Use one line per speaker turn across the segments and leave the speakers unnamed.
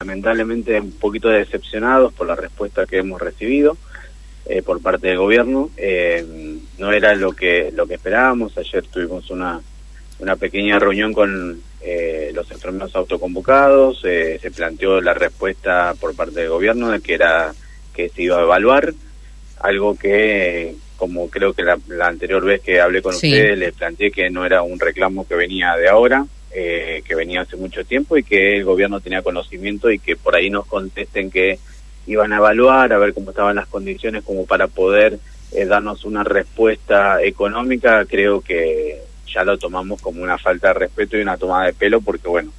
lamentablemente un poquito decepcionados por la respuesta que hemos recibido por parte del gobierno. No era lo que esperábamos. Ayer tuvimos una pequeña reunión con los enfermeros autoconvocados. Se planteó la respuesta por parte del gobierno de que se iba a evaluar, algo que, como creo que la anterior vez que hablé con ustedes, les planteé que no era un reclamo que venía de ahora, que venía hace mucho tiempo y que el gobierno tenía conocimiento, y que por ahí nos contesten que iban a evaluar, a ver cómo estaban las condiciones como para poder darnos una respuesta económica. Creo que ya lo tomamos como una falta de respeto y una tomada de pelo, porque bueno,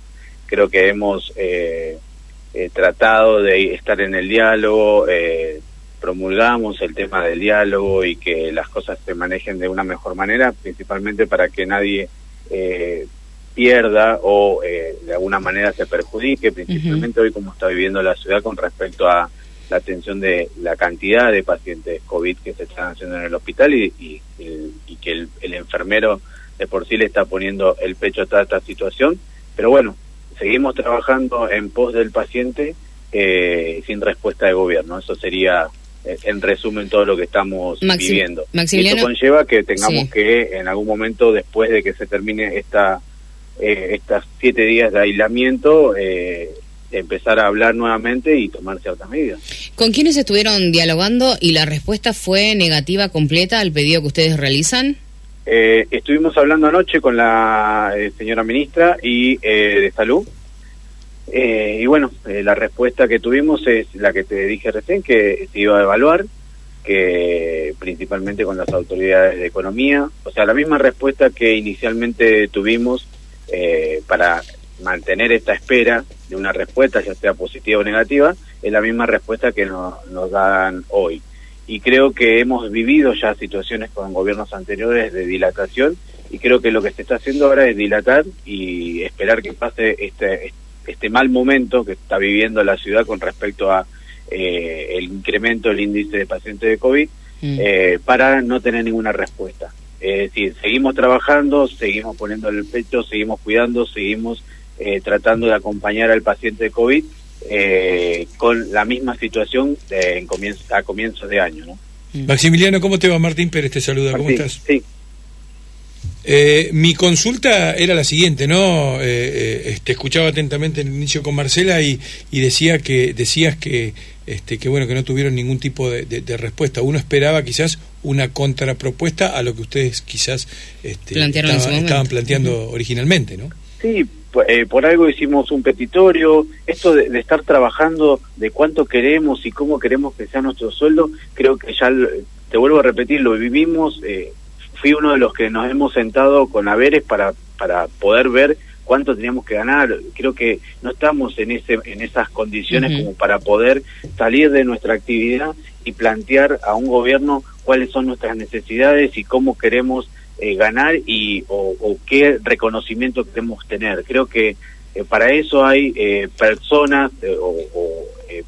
creo que hemos tratado de estar en el diálogo, promulgamos el tema del diálogo y que las cosas se manejen de una mejor manera, principalmente para que nadie pierda o de alguna manera se perjudique, principalmente hoy como está viviendo la ciudad con respecto a la atención de la cantidad de pacientes COVID que se están haciendo en el hospital y que el enfermero de por sí le está poniendo el pecho a toda esta situación. Pero bueno, seguimos trabajando en pos del paciente sin respuesta de gobierno. Eso sería, en resumen, todo lo que estamos viviendo.
Maximiliano,
y esto conlleva que tengamos que en algún momento, después de que se termine estas 7 días de aislamiento, empezar a hablar nuevamente y tomar ciertas medidas.
¿Con quiénes estuvieron dialogando y la respuesta fue negativa completa al pedido que ustedes realizan?
Estuvimos hablando anoche con la señora ministra y de Salud, y bueno, la respuesta que tuvimos es la que te dije recién, que se iba a evaluar, que principalmente con las autoridades de economía, o sea, la misma respuesta que inicialmente tuvimos para mantener esta espera de una respuesta, ya sea positiva o negativa, es la misma respuesta que nos dan hoy. Y creo que hemos vivido ya situaciones con gobiernos anteriores de dilatación, y creo que lo que se está haciendo ahora es dilatar y esperar que pase este mal momento que está viviendo la ciudad con respecto a el incremento del índice de pacientes de COVID, para no tener ninguna respuesta. Es decir, seguimos trabajando, seguimos poniéndole el pecho, seguimos cuidando, seguimos tratando de acompañar al paciente de COVID, con la misma situación a comienzos de año, ¿no?
Maximiliano, ¿cómo te va? Martín Pérez te saluda.
Martín,
¿cómo estás?
Sí.
Mi consulta era la siguiente, ¿no? Te escuchaba atentamente en el inicio con Marcela y decías que bueno, que no tuvieron ningún tipo de respuesta. Uno esperaba quizás una contrapropuesta a lo que ustedes quizás estaban planteando originalmente, ¿no? Sí,
por algo hicimos un petitorio. Esto de estar trabajando de cuánto queremos y cómo queremos que sea nuestro sueldo, creo que ya, te vuelvo a repetir, lo vivimos. Fui uno de los que nos hemos sentado con haberes para poder ver cuánto teníamos que ganar. Creo que no estamos en esas condiciones como para poder salir de nuestra actividad y plantear a un gobierno cuáles son nuestras necesidades y cómo queremos ganar o qué reconocimiento queremos tener. Creo que para eso hay personas o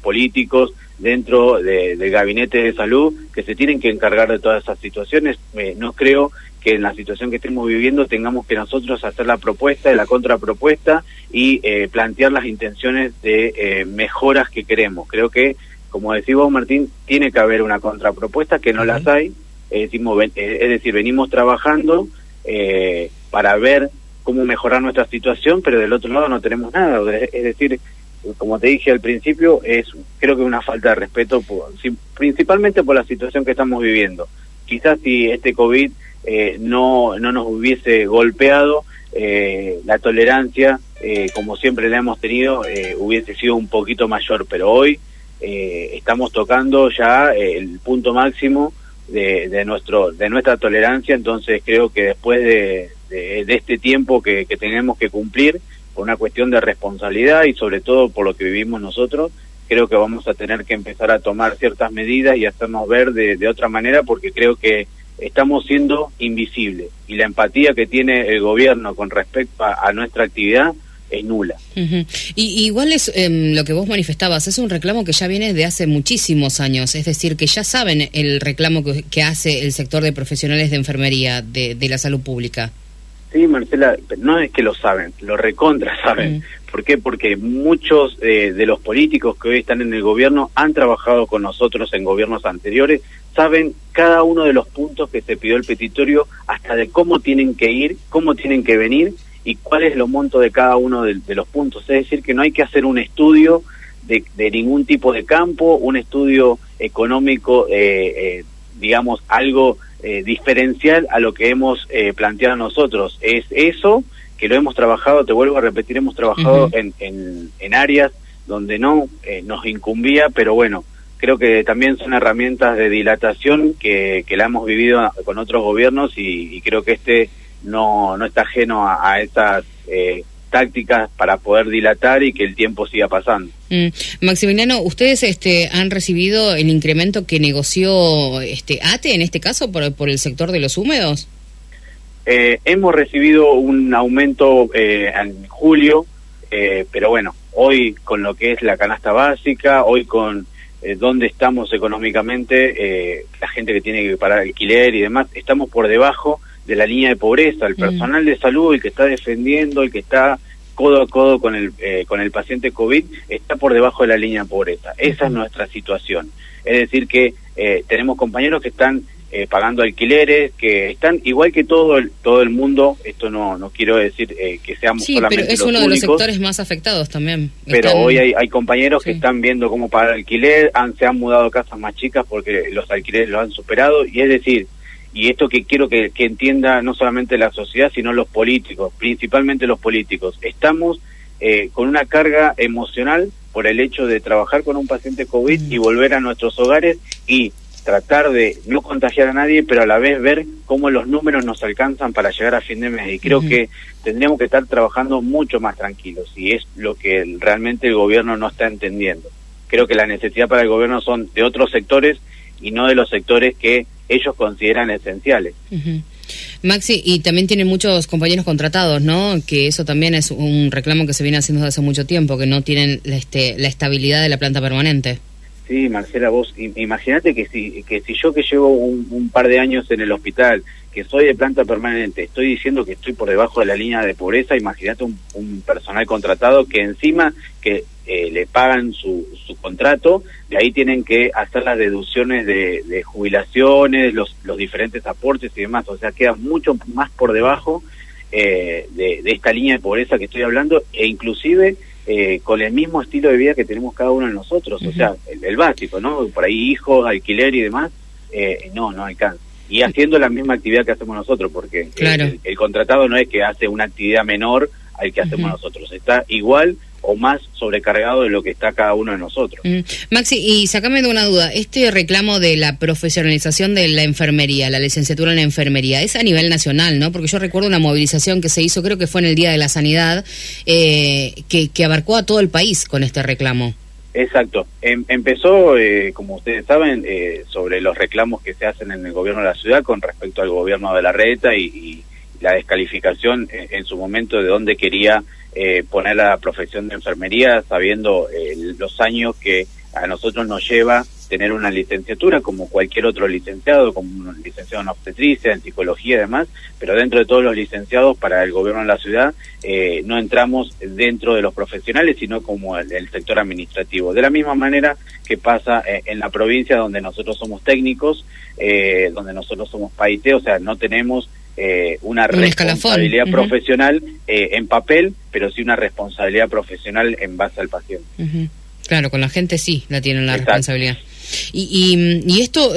políticos dentro del gabinete de salud que se tienen que encargar de todas esas situaciones. No creo que en la situación que estemos viviendo tengamos que nosotros hacer la propuesta, la contrapropuesta y plantear las intenciones de mejoras que queremos. Creo que, como decís vos, Martín, tiene que haber una contrapropuesta, que no las hay. Es decir, venimos trabajando para ver cómo mejorar nuestra situación, pero del otro lado no tenemos nada. Es decir, como te dije al principio, creo que una falta de respeto, principalmente por la situación que estamos viviendo. Quizás si este COVID no nos hubiese golpeado, la tolerancia, como siempre la hemos tenido, hubiese sido un poquito mayor, pero hoy estamos tocando ya el punto máximo de nuestra tolerancia. Entonces creo que después de este tiempo que tenemos que cumplir por una cuestión de responsabilidad y sobre todo por lo que vivimos nosotros, creo que vamos a tener que empezar a tomar ciertas medidas y hacernos ver de otra manera, porque creo que estamos siendo invisibles y la empatía que tiene el gobierno con respecto a nuestra actividad es nula.
Y igual es lo que vos manifestabas, es un reclamo que ya viene de hace muchísimos años, es decir, que ya saben el reclamo que hace el sector de profesionales de enfermería de la salud pública.
Sí, Marcela, no es que lo saben, lo recontra saben, ¿Por qué? Porque muchos de los políticos que hoy están en el gobierno han trabajado con nosotros en gobiernos anteriores, saben cada uno de los puntos que se pidió el petitorio, hasta de cómo tienen que ir, cómo tienen que venir y cuál es lo monto de cada uno de los puntos. Es decir, que no hay que hacer un estudio de ningún tipo de campo, un estudio económico, digamos, algo diferencial a lo que hemos planteado nosotros. Es eso que lo hemos trabajado, te vuelvo a repetir, hemos trabajado en áreas donde no nos incumbía, pero bueno, creo que también son herramientas de dilatación que la hemos vivido con otros gobiernos y creo que no está ajeno a esas tácticas para poder dilatar y que el tiempo siga pasando.
Maximiliano, ¿ustedes han recibido el incremento que negoció ATE en este caso por el sector de los húmedos?
Hemos recibido un aumento en julio, pero bueno, hoy con lo que es la canasta básica, hoy con dónde estamos económicamente, la gente que tiene que pagar alquiler y demás, estamos por debajo de la línea de pobreza. El personal de salud, el que está defendiendo, el que está codo a codo con el paciente COVID, está por debajo de la línea de pobreza. Esa es nuestra situación. Es decir que tenemos compañeros que están pagando alquileres, que están igual que todo el mundo. Esto no quiero decir que seamos solamente
pero es
los
uno
únicos,
de los sectores más afectados también.
Pero hoy hay compañeros que están viendo cómo pagar alquiler, se han mudado a casas más chicas porque los alquileres los han superado, y es decir, y esto que quiero que entienda no solamente la sociedad, sino los políticos, principalmente los políticos. Estamos con una carga emocional por el hecho de trabajar con un paciente COVID y volver a nuestros hogares y tratar de no contagiar a nadie, pero a la vez ver cómo los números nos alcanzan para llegar a fin de mes. Y creo que tendríamos que estar trabajando mucho más tranquilos, y es lo que realmente el gobierno no está entendiendo. Creo que la necesidad para el gobierno son de otros sectores y no de los sectores que ellos consideran esenciales.
Maxi, y también tienen muchos compañeros contratados, ¿no? Que eso también es un reclamo que se viene haciendo desde hace mucho tiempo, que no tienen la estabilidad de la planta permanente.
Sí, Marcela, vos imagínate que si yo que llevo un par de años en el hospital, que soy de planta permanente, estoy diciendo que estoy por debajo de la línea de pobreza, imagínate un personal contratado que encima que le pagan su contrato, de ahí tienen que hacer las deducciones de jubilaciones, los diferentes aportes y demás, o sea, queda mucho más por debajo de esta línea de pobreza que estoy hablando, e inclusive con el mismo estilo de vida que tenemos cada uno de nosotros, o sea, el básico, ¿no? Por ahí hijos, alquiler y demás, no alcanza. Y haciendo la misma actividad que hacemos nosotros, porque
claro,
el contratado no es que hace una actividad menor al que hacemos nosotros, está igual o más sobrecargado de lo que está cada uno de nosotros.
Maxi, y sacame de una duda, este reclamo de la profesionalización de la enfermería, la licenciatura en la enfermería, es a nivel nacional, ¿no? Porque yo recuerdo una movilización que se hizo, creo que fue en el Día de la Sanidad, que abarcó a todo el país con este reclamo.
Exacto. Empezó, como ustedes saben, sobre los reclamos que se hacen en el gobierno de la ciudad con respecto al gobierno de Larreta y la descalificación en su momento de dónde quería poner la profesión de enfermería, sabiendo los años que a nosotros nos lleva tener una licenciatura como cualquier otro licenciado, como un licenciado en obstetricia, en psicología y demás, pero dentro de todos los licenciados para el gobierno de la ciudad no entramos dentro de los profesionales, sino como el sector administrativo. De la misma manera que pasa en la provincia, donde nosotros somos técnicos, donde nosotros somos paité, o sea, no tenemos una responsabilidad profesional en papel, pero sí una responsabilidad profesional en base al paciente.
Claro, con la gente sí la tienen la responsabilidad. Y esto,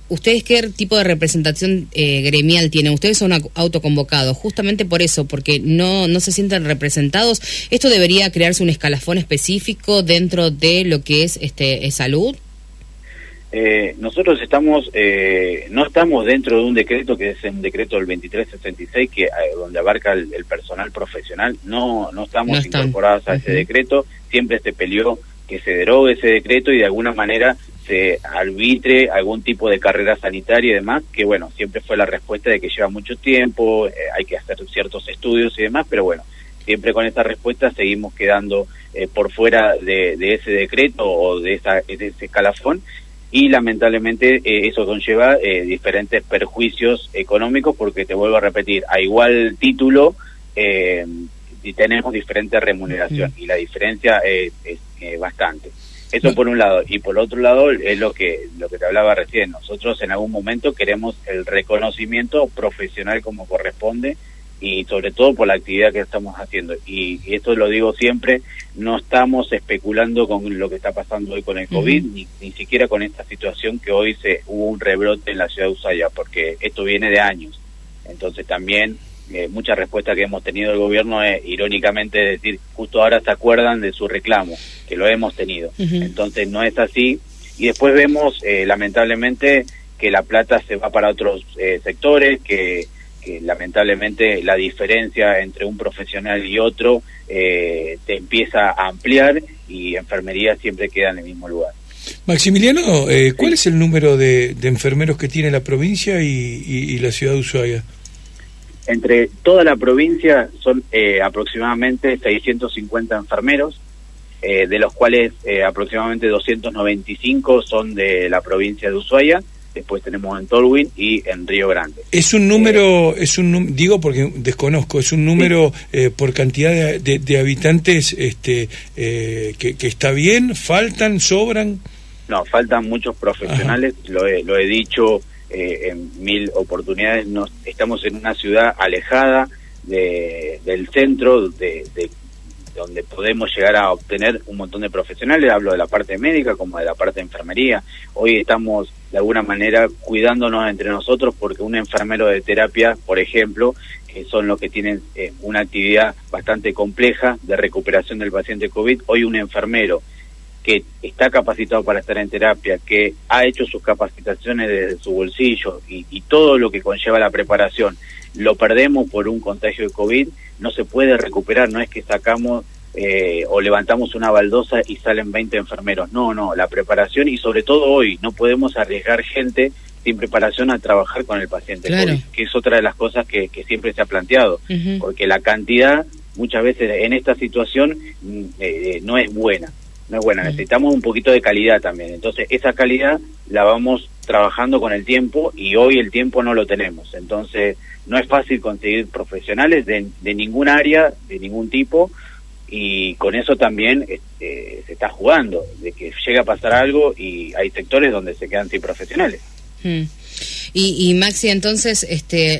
¿ustedes qué tipo de representación gremial tienen? Ustedes son autoconvocados, justamente por eso, porque no se sienten representados. ¿Esto debería crearse un escalafón específico dentro de lo que es salud?
Nosotros no estamos dentro de un decreto que es un decreto del 2366 donde abarca el personal profesional, no estamos incorporados a ese decreto. Siempre se peleó que se derogue ese decreto y de alguna manera se arbitre algún tipo de carrera sanitaria y demás, que bueno, siempre fue la respuesta de que lleva mucho tiempo, hay que hacer ciertos estudios y demás, pero bueno, siempre con esta respuesta seguimos quedando por fuera de ese decreto o de ese escalafón. Y lamentablemente eso conlleva diferentes perjuicios económicos, porque te vuelvo a repetir, a igual título y tenemos diferente remuneración, y la diferencia es bastante. Eso por un lado, y por otro lado es lo que te hablaba recién. Nosotros en algún momento queremos el reconocimiento profesional como corresponde, y sobre todo por la actividad que estamos haciendo. Y esto lo digo siempre, no estamos especulando con lo que está pasando hoy con el COVID, ni siquiera con esta situación que hoy hubo un rebrote en la ciudad de Ushuaia, porque esto viene de años. Entonces también mucha respuesta que hemos tenido del gobierno es, irónicamente, decir, justo ahora se acuerdan de su reclamo, que lo hemos tenido. Entonces no es así. Y después vemos, lamentablemente, que la plata se va para otros sectores, que lamentablemente la diferencia entre un profesional y otro te empieza a ampliar, y enfermería siempre queda en el mismo lugar.
Maximiliano, ¿cuál es el número de enfermeros que tiene la provincia y la ciudad de Ushuaia?
Entre toda la provincia son aproximadamente 650 enfermeros, de los cuales aproximadamente 295 son de la provincia de Ushuaia. Después tenemos en Tolwyn y en Río Grande. ¿Es un número,
digo porque desconozco, es un número por cantidad de habitantes que está bien, faltan, sobran?
No, faltan muchos profesionales, lo he dicho en 1000 oportunidades. Estamos en una ciudad alejada del centro, donde podemos llegar a obtener un montón de profesionales. Hablo de la parte médica como de la parte de enfermería. Hoy estamos de alguna manera cuidándonos entre nosotros, porque un enfermero de terapia, por ejemplo, que son los que tienen una actividad bastante compleja de recuperación del paciente COVID, hoy un enfermero que está capacitado para estar en terapia, que ha hecho sus capacitaciones desde su bolsillo y todo lo que conlleva la preparación, lo perdemos por un contagio de COVID, no se puede recuperar. No es que sacamos o levantamos una baldosa y salen 20 enfermeros. No, la preparación, y sobre todo hoy, no podemos arriesgar gente sin preparación a trabajar con el paciente COVID, que es otra de las cosas que siempre se ha planteado, porque la cantidad muchas veces en esta situación no es buena. Necesitamos un poquito de calidad también. Entonces esa calidad la vamos trabajando con el tiempo, y hoy el tiempo no lo tenemos. Entonces no es fácil conseguir profesionales de ningún área, de ningún tipo, y con eso también se está jugando, de que llega a pasar algo y hay sectores donde se quedan sin profesionales.
Y Maxi, entonces,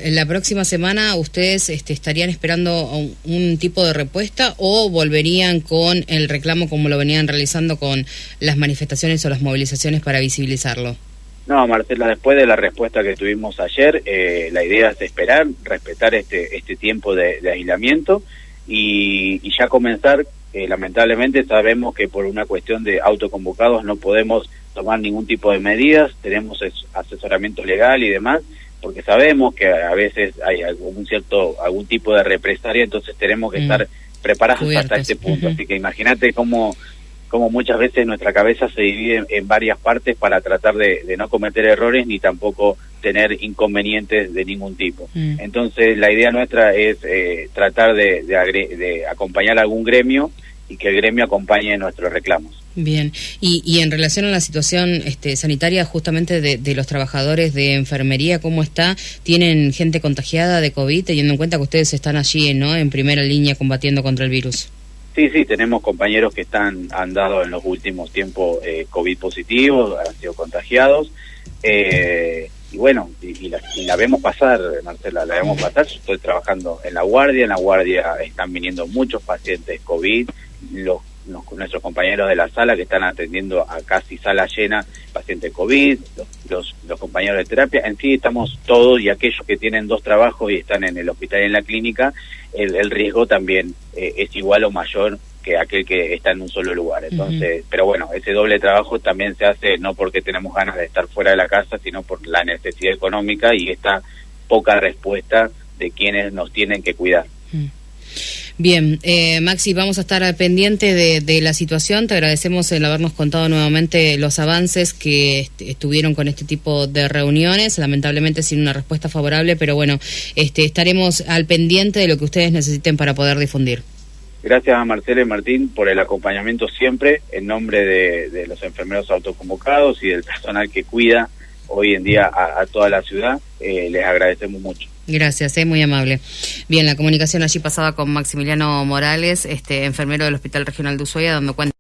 la próxima semana ustedes estarían esperando un tipo de respuesta, o volverían con el reclamo como lo venían realizando con las manifestaciones o las movilizaciones para visibilizarlo?
No, Marcela, después de la respuesta que tuvimos ayer, la idea es esperar, respetar este tiempo de aislamiento y ya comenzar. Lamentablemente sabemos que por una cuestión de autoconvocados no podemos tomar ningún tipo de medidas. Tenemos asesoramiento legal y demás, porque sabemos que a veces hay algún tipo de represalia, entonces tenemos que estar preparados hasta este punto. Así que imagínate cómo muchas veces nuestra cabeza se divide en varias partes para tratar de no cometer errores ni tampoco tener inconvenientes de ningún tipo. Entonces la idea nuestra es tratar de acompañar a algún gremio y que el gremio acompañe nuestros reclamos.
Bien, y en relación a la situación sanitaria justamente de los trabajadores de enfermería, ¿cómo está? ¿Tienen gente contagiada de COVID, teniendo en cuenta que ustedes están allí, ¿no?, en primera línea combatiendo contra el virus?
Sí, tenemos compañeros que han dado en los últimos tiempos COVID positivos, han sido contagiados, y bueno, y la vemos pasar, Marcela, la vemos pasar. Yo estoy trabajando en la guardia están viniendo muchos pacientes COVID, nuestros compañeros de la sala que están atendiendo a casi sala llena, pacientes COVID, los compañeros de terapia. En sí estamos todos, y aquellos que tienen 2 trabajos y están en el hospital y en la clínica, el riesgo también es igual o mayor que aquel que está en un solo lugar. Entonces, pero bueno, ese doble trabajo también se hace no porque tenemos ganas de estar fuera de la casa, sino por la necesidad económica y esta poca respuesta de quienes nos tienen que cuidar.
Bien, Maxi, vamos a estar pendiente de la situación. Te agradecemos el habernos contado nuevamente los avances que estuvieron con este tipo de reuniones, lamentablemente sin una respuesta favorable, pero bueno, estaremos al pendiente de lo que ustedes necesiten para poder difundir.
Gracias a Marcela y Martín por el acompañamiento siempre, en nombre de los enfermeros autoconvocados y del personal que cuida hoy en día a toda la ciudad. Les agradecemos mucho.
Gracias, muy amable. Bien, la comunicación allí pasaba con Maximiliano Morales, enfermero del Hospital Regional de Ushuaia, dando cuenta